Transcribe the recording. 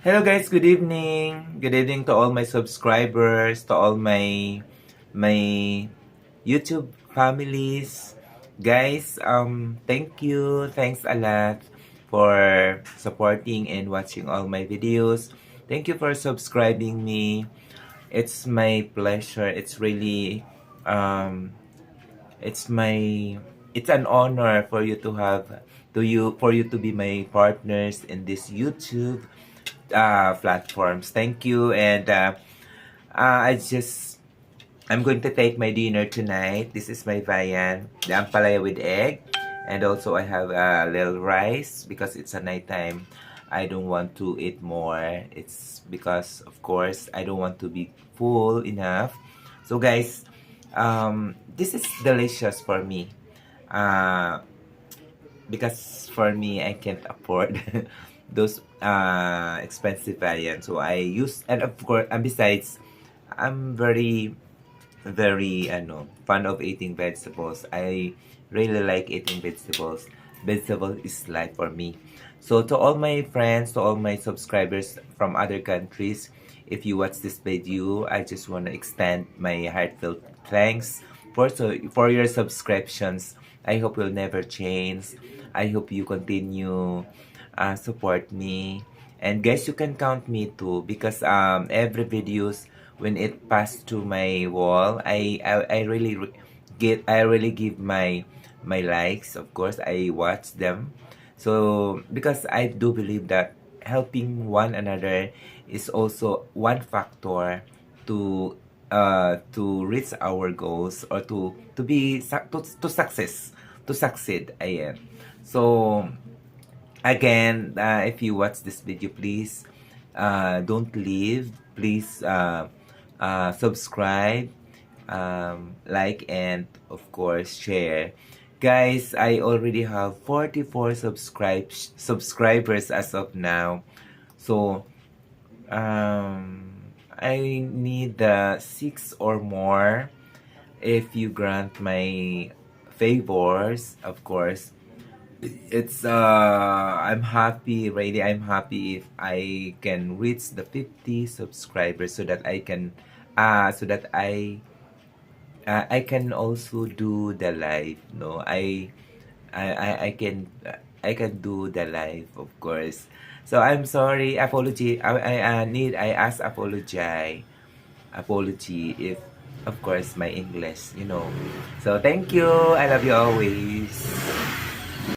Hello guys, good evening. Good evening to all my subscribers, to all my YouTube families. Guys, thank you. Thanks a lot for supporting and watching all my videos. Thank you for subscribing me. It's my pleasure. It's really it's my it's an honor for you to have to you for you to be my partners in this YouTube platforms. Thank you. And I'm going to take my dinner tonight. This is my viand, the ampalaya with egg. And also I have a little rice because it's a nighttime. I don't want to eat more. It's because, of course, I don't want to be full enough. So guys, this is delicious for me. Uh, because for me I can't afford those expensive variants, so I use, and of course, and besides, I'm very fond of eating vegetables. I really like eating vegetables. Vegetable is life for me. So to all my friends, to all my subscribers from other countries, if you watch this video, I just want to extend my heartfelt thanks for your subscriptions. I hope you'll never change. I hope you continue support me. And guys, you can count me too, because every videos when it passed to my wall, I really I really give my likes. Of course, I watch them. So because I do believe that helping one another is also one factor to reach our goals, or to be to succeed. Ayan. So again, if you watch this video, please don't leave. Please subscribe, like, and of course share. Guys, I already have 44 subscribers as of now. So I need 6 or more. If you grant my favors, of course, it's I'm happy, really. I'm happy if I can reach the 50 subscribers, so that I can I can also do the live, no? I can do the live, of course. So I'm sorry, apology. I ask apology if, of course, my English. So thank you. I love you always.